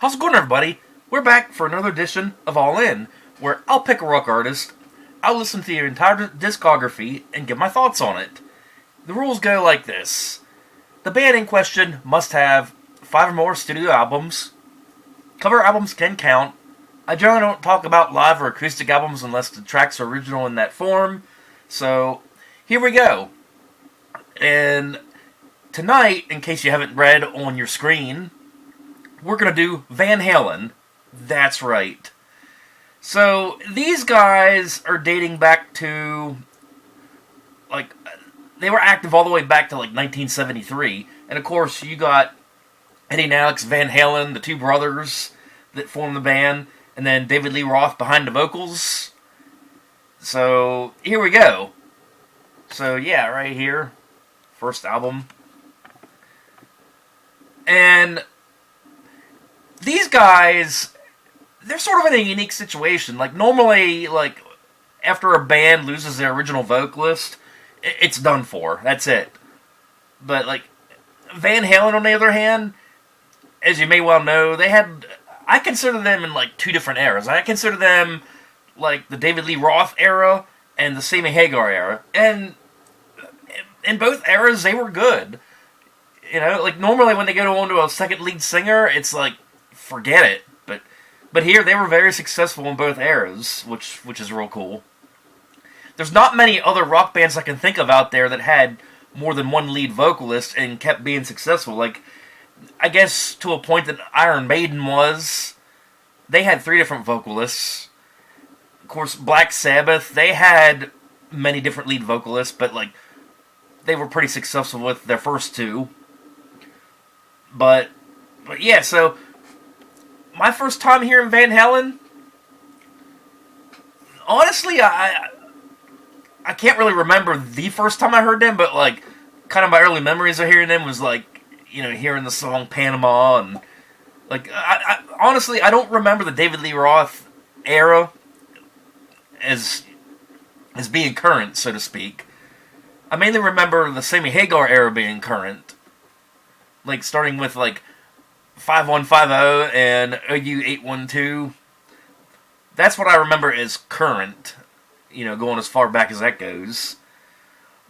How's it going, everybody? We're back for another edition of All In, where I'll pick a rock artist, I'll listen to the entire discography, and give my thoughts on it. The rules go like this. The band in question must have 5 or more studio albums. Cover albums can count. I generally don't talk about live or acoustic albums unless the tracks are original in that form. So, here we go. And tonight, in case you haven't read on your screen, we're going to do Van Halen. That's right. So, these guys are dating back to, they were active all the way back to, 1973. And, of course, you got Eddie and Alex Van Halen, the two brothers that formed the band, and then David Lee Roth behind the vocals. So, here we go. So, yeah, right here. First album. And these guys, they're sort of in a unique situation. Normally, after a band loses their original vocalist, it's done for. That's it. But, Van Halen, on the other hand, as you may well know, I consider them in, 2 different eras. I consider them, the David Lee Roth era and the Sammy Hagar era. And in both eras, they were good. Normally when they go on to a second lead singer, it's forget it. But here, they were very successful in both eras, which is real cool. There's not many other rock bands I can think of out there that had more than one lead vocalist and kept being successful. I guess to a point that Iron Maiden was. They had 3 different vocalists. Of course, Black Sabbath, they had many different lead vocalists, but they were pretty successful with their first 2. But yeah, so my first time hearing Van Halen, honestly, I can't really remember the first time I heard them, but kind of my early memories of hearing them was hearing the song Panama, and honestly, I don't remember the David Lee Roth era as being current, so to speak. I mainly remember the Sammy Hagar era being current. Starting with, 5150 and OU812. That's what I remember as current. Going as far back as that goes.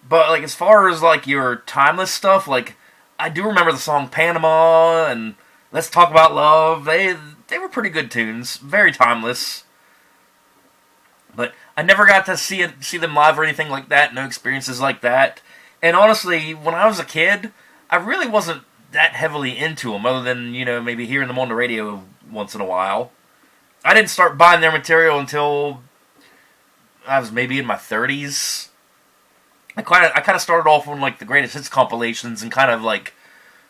But, as far as, your timeless stuff, I do remember the song Panama and Let's Talk About Love. They were pretty good tunes. Very timeless. But I never got to see them live or anything like that. No experiences like that. And honestly, when I was a kid, I really wasn't that heavily into them, other than, maybe hearing them on the radio once in a while. I didn't start buying their material until I was maybe in my 30s. I kind of started off on the greatest hits compilations and kind of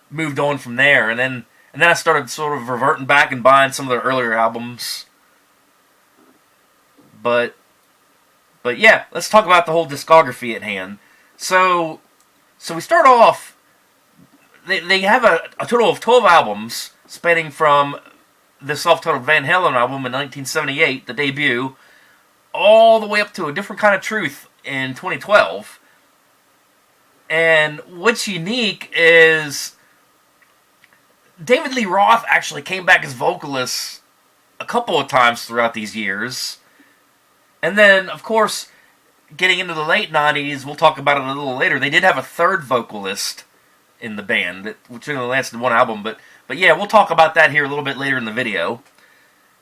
moved on from there, and then I started sort of reverting back and buying some of their earlier albums. But yeah, let's talk about the whole discography at hand. So we start off. They have a total of 12 albums, spanning from the self-titled Van Halen album in 1978, the debut, all the way up to A Different Kind of Truth in 2012. And what's unique is David Lee Roth actually came back as vocalist a couple of times throughout these years. And then, of course, getting into the late 90s, we'll talk about it a little later, they did have a third vocalist in the band, which only lasted 1 album, but yeah, we'll talk about that here a little bit later in the video.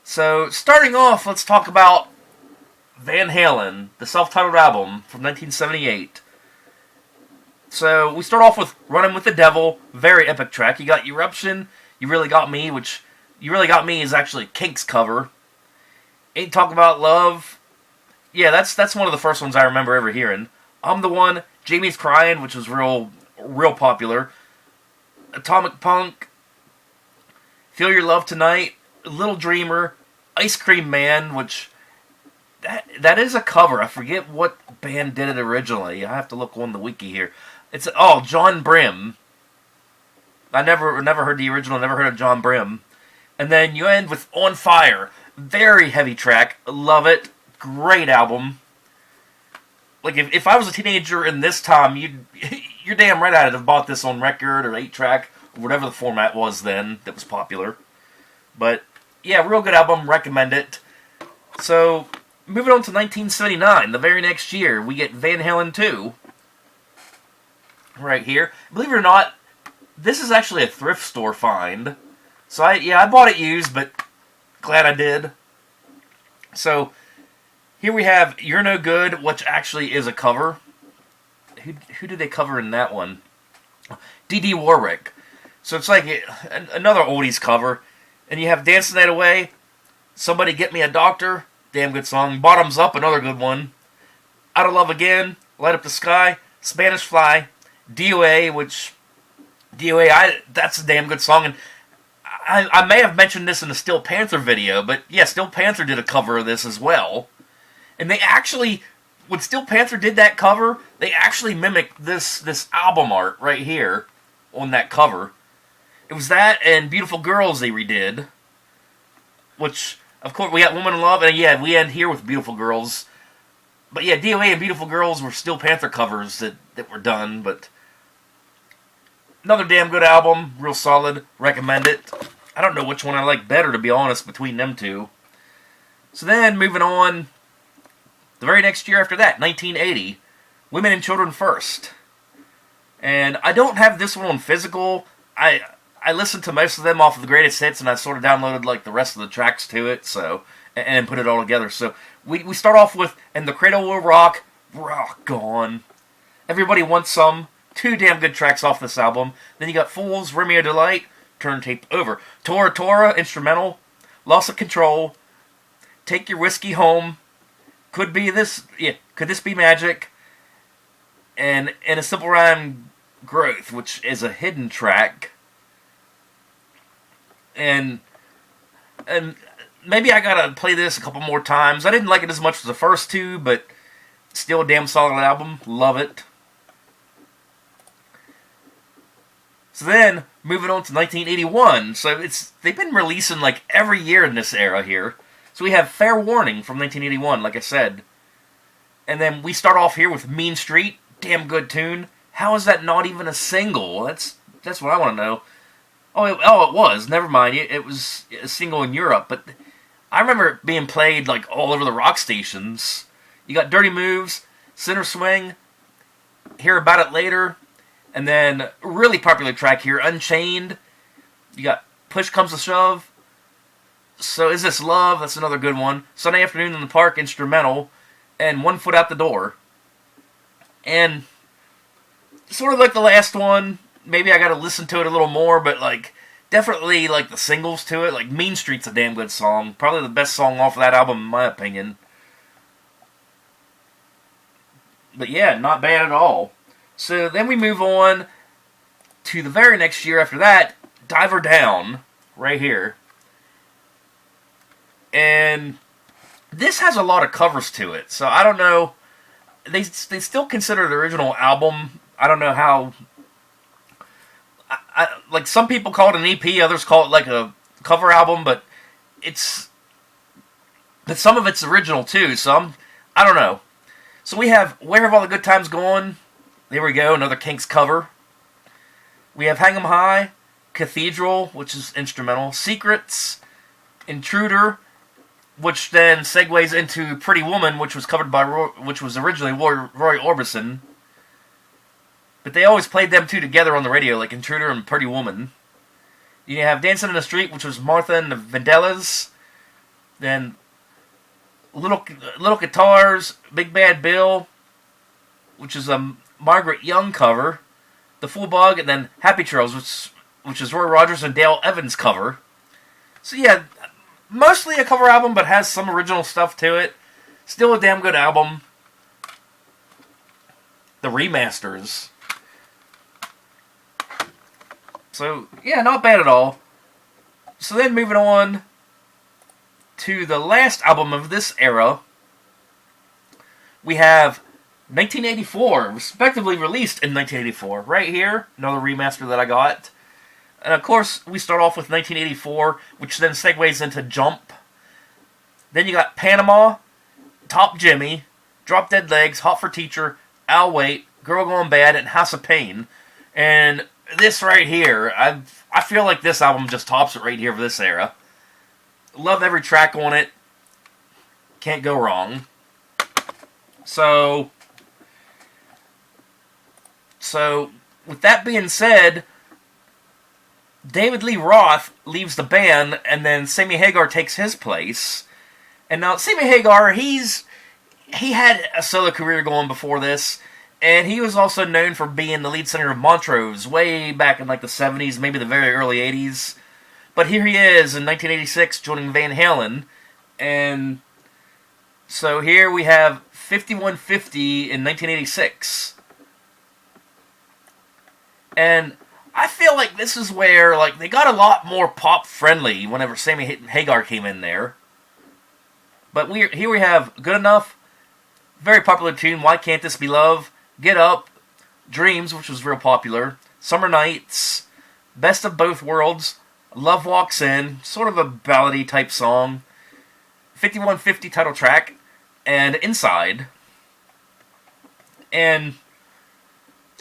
So, starting off, let's talk about Van Halen, the self-titled album from 1978. So, we start off with Running with the Devil, very epic track. You got Eruption, You Really Got Me, which You Really Got Me is actually Kinks' cover. Ain't Talking About Love, yeah, that's one of the first ones I remember ever hearing. I'm the One, Jamie's Crying, which was real popular. Atomic Punk, Feel Your Love Tonight, Little Dreamer, Ice Cream Man, which that is a cover. I forget what band did it originally. I have to look on the wiki here. It's John Brim. I never heard the original, never heard of John Brim. And then you end with On Fire. Very heavy track. Love it. Great album. If I was a teenager in this time, you're damn right I'd have bought this on record or 8-track, or whatever the format was then that was popular. But yeah, real good album. Recommend it. So moving on to 1979, the very next year, we get Van Halen 2. Right here. Believe it or not, this is actually a thrift store find. So I bought it used, but glad I did. So here we have You're No Good, which actually is a cover. Who did they cover in that one? D.D. Warwick. So it's like another oldies cover. And you have Dancing That Away, Somebody Get Me a Doctor, damn good song. Bottoms Up, another good one. Out of Love Again, Light Up the Sky, Spanish Fly, DOA, that's a damn good song. And I may have mentioned this in the Steel Panther video, but yeah, Steel Panther did a cover of this as well. And they actually, when Steel Panther did that cover, they actually mimicked this album art right here on that cover. It was that and Beautiful Girls they redid. Which, of course, we got Woman in Love, and yeah, we end here with Beautiful Girls. But yeah, DOA and Beautiful Girls were Steel Panther covers that were done, but another damn good album, real solid, recommend it. I don't know which one I like better, to be honest, between them two. So then, moving on, the very next year after that, 1980, Women and Children First. And I don't have this one on physical. I listened to most of them off of the greatest hits, and I sort of downloaded like the rest of the tracks to it, so and put it all together. So we start off with And the Cradle Will Rock, Rock On. Everybody Wants Some, two damn good tracks off this album. Then you got Fools, Romeo Delight, Turn Tape Over. Tora Tora, instrumental. Loss of Control, Take Your Whiskey Home, Could This Be Magic, and A Simple Rhyme, Growth, which is a hidden track. And maybe I gotta play this a couple more times. I didn't like it as much as the first two, but still a damn solid album. Love it. So then, moving on to 1981. So they've been releasing like every year in this era here. So we have Fair Warning from 1981, like I said. And then we start off here with Mean Street. Damn good tune. How is that not even a single? That's what I want to know. Oh, it was. Never mind. It was a single in Europe, but I remember it being played like all over the rock stations. You got Dirty Moves, Center Swing, Hear About It Later, and then a really popular track here, Unchained. You got Push Comes to Shove. So Is This Love? That's another good one. Sunday Afternoon in the Park, instrumental, and One Foot Out the Door. And sort of like the last one, maybe I gotta listen to it a little more, but like definitely like the singles to it. Like Mean Street's a damn good song. Probably the best song off of that album in my opinion. But yeah, not bad at all. So then we move on to the very next year after that, Diver Down, right here. And this has a lot of covers to it, so I don't know. They still consider the original album. I don't know how. Like some people call it an EP, others call it like a cover album, but some of it's original too. So I don't know. So we have Where Have All the Good Times Gone? There we go, another Kinks cover. We have Hang 'Em High, Cathedral, which is instrumental, Secrets, Intruder, which then segues into Pretty Woman, which was covered by which was originally Roy Orbison. But they always played them two together on the radio, like Intruder and Pretty Woman. You have Dancing in the Street, which was Martha and the Vandellas. Then Little Guitars, Big Bad Bill, which is a Margaret Young cover. The Full Bug, and then Happy Trails, which is Roy Rogers and Dale Evans cover. So yeah, mostly a cover album, but has some original stuff to it. Still a damn good album. The remasters. So, yeah, not bad at all. So then moving on to the last album of this era, we have 1984, respectively released in 1984. Right here, another remaster that I got. And of course, we start off with 1984, which then segues into Jump. Then you got Panama, Top Jimmy, Drop Dead Legs, Hot for Teacher, I'll Wait, Girl Gone Bad, and House of Pain. And this right here, I feel like this album just tops it right here for this era. Love every track on it. Can't go wrong. So with that being said, David Lee Roth leaves the band, and then Sammy Hagar takes his place. And now Sammy Hagar, he had a solo career going before this, and he was also known for being the lead singer of Montrose way back in like the 70s, maybe the very early 80s. But here he is in 1986 joining Van Halen, and so here we have 5150 in 1986. And I feel like this is where like they got a lot more pop friendly whenever Sammy Hagar came in there. But here we have Good Enough, very popular tune, Why Can't This Be Love, Get Up, Dreams, which was real popular, Summer Nights, Best of Both Worlds, Love Walks In, sort of a ballady type song, 5150 title track, and Inside. And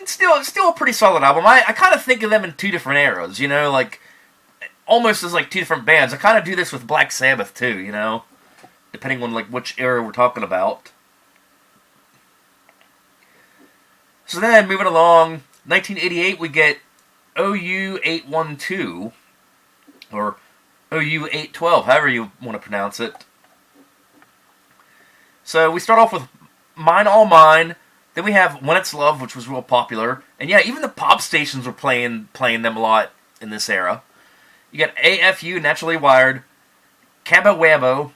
it's still a pretty solid album. I kind of think of them in two different eras, you know, like almost as like two different bands. I kind of do this with Black Sabbath too, you know, depending on like which era we're talking about. So then moving along, 1988 we get OU 812 or OU 812, however you want to pronounce it. So we start off with Mine All Mine. Then we have When It's Love, which was real popular. And yeah, even the pop stations were playing them a lot in this era. You got AFU, Naturally Wired, Cabo Wabo,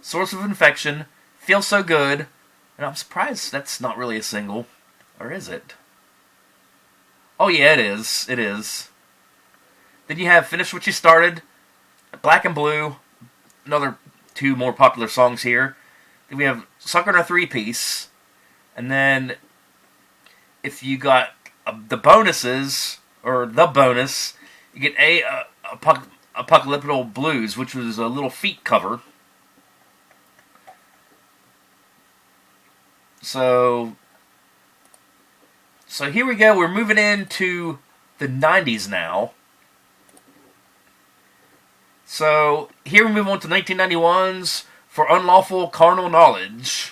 Source of Infection, Feel So Good. And I'm surprised that's not really a single. Or is it? Oh yeah, it is. It is. Then you have Finish What You Started, Black and Blue, another two more popular songs here. Then we have Sucker in a Three-Piece. And then, if you got the bonuses, or the bonus, you get Apocalyptical Blues, which was a Little Feat cover. So here we go. We're moving into the 90s now. So here we move on to 1991's For Unlawful Carnal Knowledge.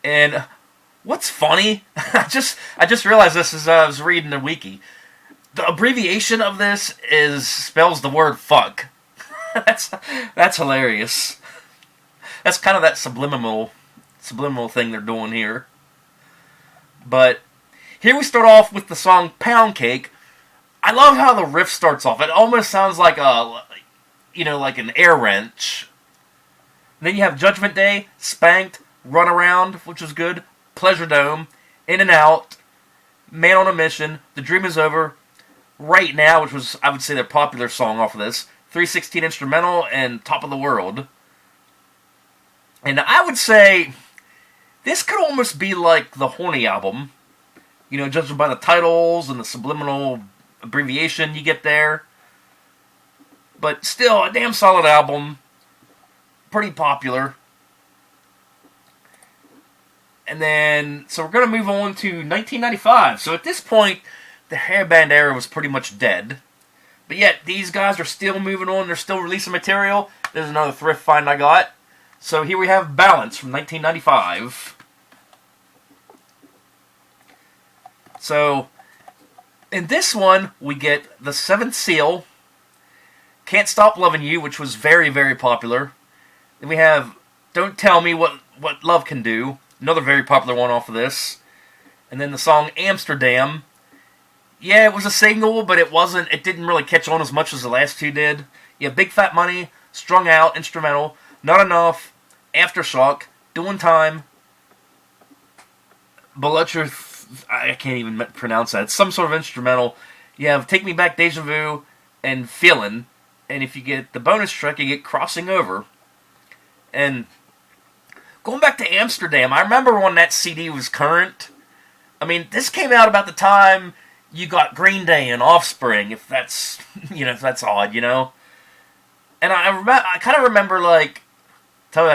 And what's funny, I just realized this as I was reading the wiki. The abbreviation of this spells the word fuck. That's hilarious. That's kind of that subliminal thing they're doing here. But here we start off with the song Pound Cake. I love how the riff starts off. It almost sounds like like an air wrench. And then you have Judgment Day, Spanked, Run Around, which was good, Pleasure Dome, In and Out, Man on a Mission, The Dream Is Over, Right Now, which was, I would say, their popular song off of this, 316 Instrumental, and Top of the World. And I would say this could almost be like the Horny album, you know, judging by the titles and the subliminal abbreviation you get there. But still, a damn solid album, pretty popular. And then, so we're going to move on to 1995. So at this point, the hair band era was pretty much dead. But yet, these guys are still moving on. They're still releasing material. There's another thrift find I got. So here we have Balance from 1995. So, in this one, we get The Seventh Seal, Can't Stop Loving You, which was very, very popular. Then we have Don't Tell Me What Love Can Do, another very popular one off of this. And then the song Amsterdam. Yeah, it was a single, but it didn't really catch on as much as the last two did. You have Big Fat Money, Strung Out, Instrumental, Not Enough, Aftershock, Doing Time, Below I can't even pronounce that. It's some sort of instrumental. You have Take Me Back, Deja Vu, and Feelin'. And if you get the bonus track, you get Crossing Over. And going back to Amsterdam, I remember when that CD was current. I mean, this came out about the time you got Green Day and Offspring, if that's, if that's odd, you know? And I kind of remember, like, tell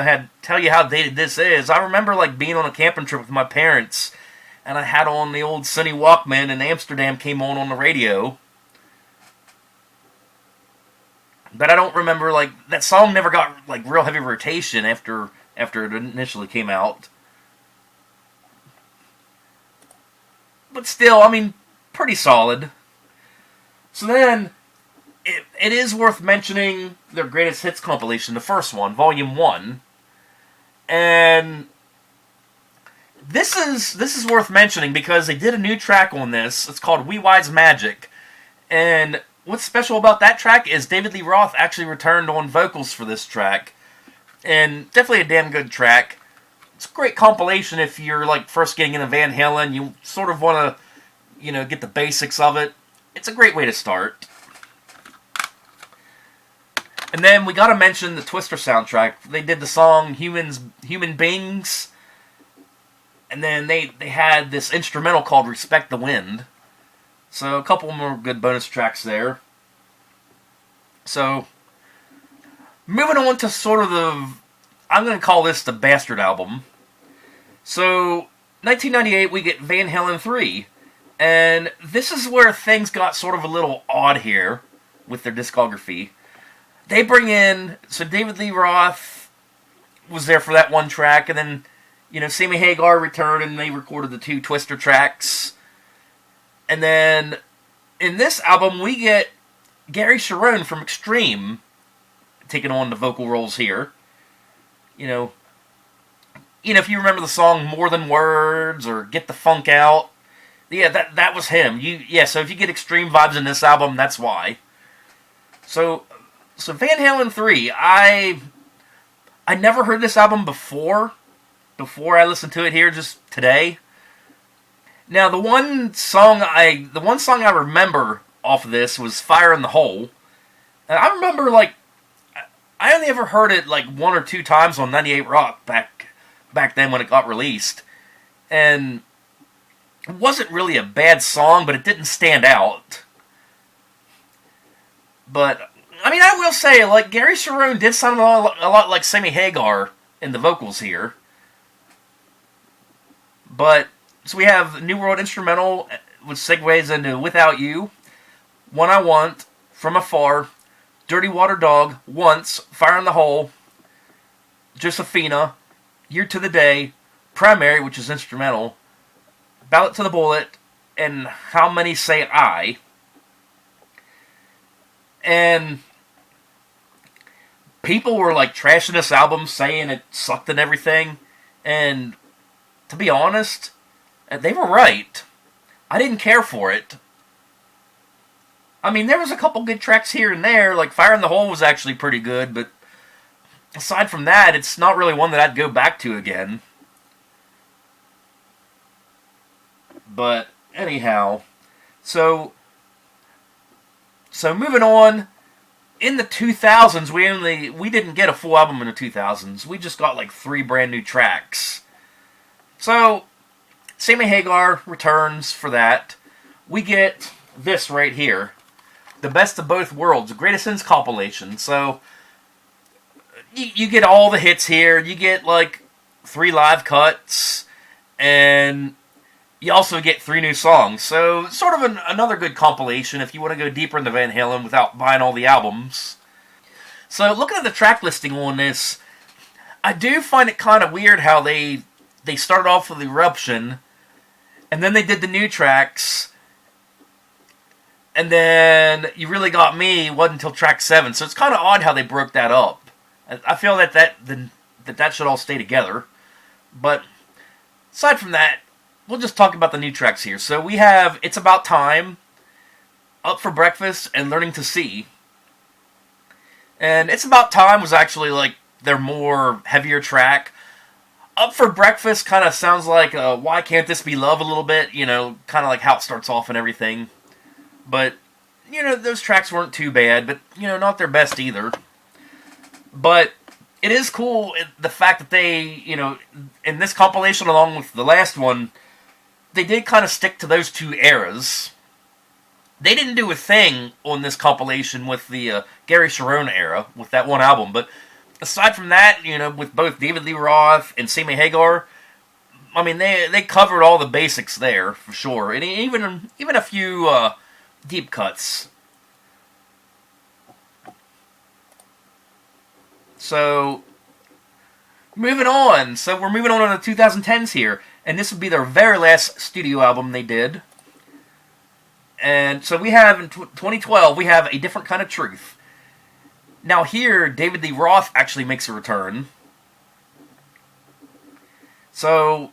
you how dated this is. I remember, like, being on a camping trip with my parents, and I had on the old Sunny Walkman, and Amsterdam came on the radio. but I don't remember, like, that song never got, like, real heavy rotation after it initially came out. But still, I mean, pretty solid. So then, it is worth mentioning their greatest hits compilation, the first one, Volume 1. And this is worth mentioning because they did a new track on this. It's called Wee Wise Magic. And what's special about that track is David Lee Roth actually returned on vocals for this track. And definitely a damn good track. It's a great compilation if you're, like, first getting into Van Halen. You sort of want to, get the basics of it. It's a great way to start. And then we got to mention the Twister soundtrack. They did the song Human Beings. And then they had this instrumental called Respect the Wind. So a couple more good bonus tracks there. So, moving on to sort of I'm going to call this the Bastard album. So, 1998 we get Van Halen 3. And this is where things got sort of a little odd here with their discography. They bring in, so David Lee Roth was there for that one track, and then, Sammy Hagar returned and they recorded the 2 Twister tracks. And then, in this album, we get Gary Cherone from Extreme taking on the vocal roles here. If you remember the song More Than Words or Get the Funk Out, yeah, that was him. So if you get Extreme vibes in this album, that's why. So Van Halen 3, I never heard this album before I listened to it here just today. Now, the one song I remember off of this was Fire in the Hole. And I remember, like, I only ever heard it, like, 1 or 2 times on 98 Rock back then when it got released. And it wasn't really a bad song, but it didn't stand out. But, I mean, I will say, like, Gary Cherone did sound a lot like Sammy Hagar in the vocals here. But, so we have New World Instrumental, which segues into Without You, One I Want, From Afar, Dirty Water Dog, Once, Fire in the Hole, Josephina, Year to the Day, Primary, which is instrumental, Ballot to the Bullet, and How Many Say I. And people were, like, trashing this album, saying it sucked and everything. And to be honest, they were right. I didn't care for it. I mean, there was a couple good tracks here and there. Like, Fire in the Hole was actually pretty good, but aside from that, it's not really one that I'd go back to again. But, anyhow. So moving on, in the 2000s, we didn't get a full album in the 2000s. We just got, like, 3 brand new tracks. So, Sammy Hagar returns for that. We get this right here. The Best of Both Worlds, the Greatest Hits compilation. So, you get all the hits here. You get, like, 3 live cuts. And you also get 3 new songs. So, sort of another good compilation if you want to go deeper into Van Halen without buying all the albums. So, looking at the track listing on this, I do find it kind of weird how they started off with Eruption, and then they did the new tracks, and then You Really Got Me wasn't until track 7. So it's kind of odd how they broke that up. I feel that should all stay together. But aside from that, we'll just talk about the new tracks here. So we have It's About Time, Up for Breakfast, and Learning to See. And It's About Time was actually, like, their more heavier track. Up for Breakfast kind of sounds like Why Can't This Be Love a little bit, kind of like how it starts off and everything. But, those tracks weren't too bad, but, not their best either. But it is cool, the fact that they, in this compilation along with the last one, they did kind of stick to those 2 eras. They didn't do a thing on this compilation with the Gary Cherone era, with that one album, but aside from that, with both David Lee Roth and Sammy Hagar, I mean, they covered all the basics there, for sure. And even a few deep cuts. So, moving on. So, we're moving on to the 2010s here. And this would be their very last studio album they did. And so we have, in 2012, we have A Different Kind of Truth. Now here, David Lee Roth actually makes a return. So,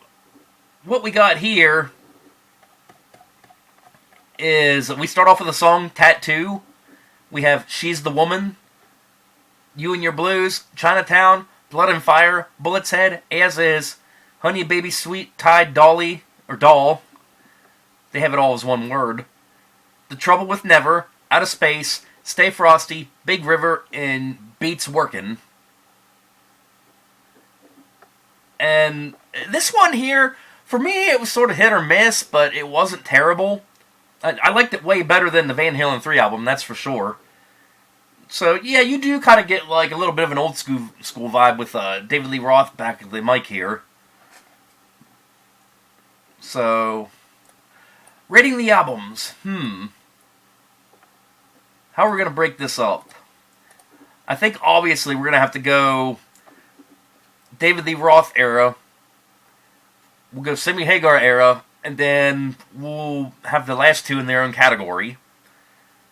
what we got here is, we start off with a song, Tattoo. We have She's the Woman, You and Your Blues, Chinatown, Blood and Fire, Bullet's Head, As Is, Honey Baby Sweet Tide Dolly, or Doll. They have it all as one word. The Trouble with Never, Out of Space, Stay Frosty, Big River, and Beats Workin'. And this one here, for me, it was sort of hit or miss, but it wasn't terrible. I liked it way better than the Van Halen 3 album, that's for sure. So, yeah, you do kind of get like a little bit of an old school vibe with David Lee Roth back at the mic here. So, rating the albums. How are we going to break this up? I think, obviously, we're going to have to go David Lee Roth era. We'll go Sammy Hagar era. And then we'll have the last two in their own category.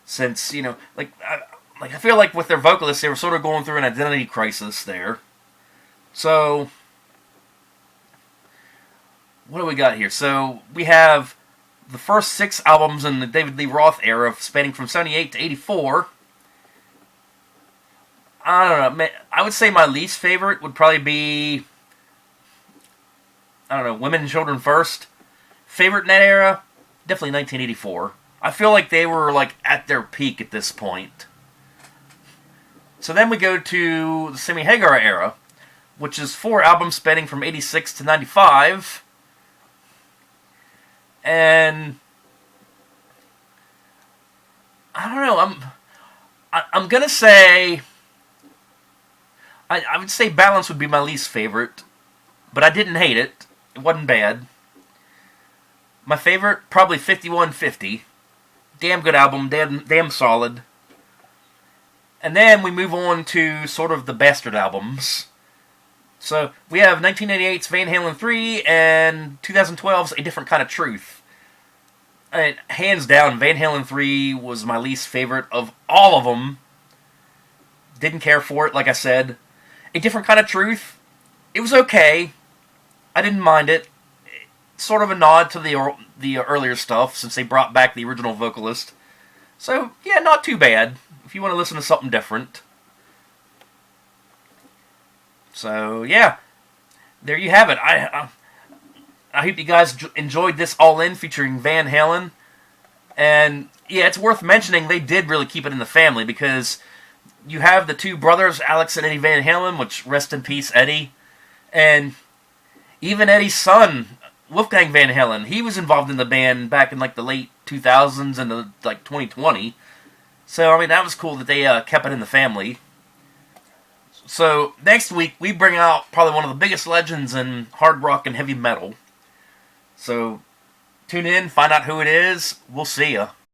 Since, you know, I feel like with their vocalists, they were sort of going through an identity crisis there. So, what do we got here? So, we have the first 6 albums in the David Lee Roth era, spanning from 78 to 84. I don't know. I would say my least favorite would probably be, I don't know, Women and Children First. Favorite in that era? Definitely 1984. I feel like they were like at their peak at this point. So then we go to the Sammy Hagar era, which is 4 albums spanning from 86 to 95. And I don't know, I'm gonna say, I would say Balance would be my least favorite, but I didn't hate it. It wasn't bad. My favorite, probably 5150. Damn good album, damn solid. And then we move on to sort of the bastard albums. So, we have 1988's Van Halen 3 and 2012's A Different Kind of Truth. And hands down, Van Halen 3 was my least favorite of all of them. Didn't care for it, like I said. A Different Kind of Truth, it was okay. I didn't mind it. Sort of a nod to the earlier stuff, since they brought back the original vocalist. So, yeah, not too bad, if you want to listen to something different. So, yeah, there you have it. I hope you guys enjoyed this all-in featuring Van Halen. And, yeah, it's worth mentioning they did really keep it in the family, because you have the 2 brothers, Alex and Eddie Van Halen, which, rest in peace, Eddie. And even Eddie's son, Wolfgang Van Halen, he was involved in the band back in, like, the late 2000s and, like, 2020. So, I mean, that was cool that they kept it in the family. So, next week, we bring out probably one of the biggest legends in hard rock and heavy metal. So, tune in, find out who it is. We'll see ya.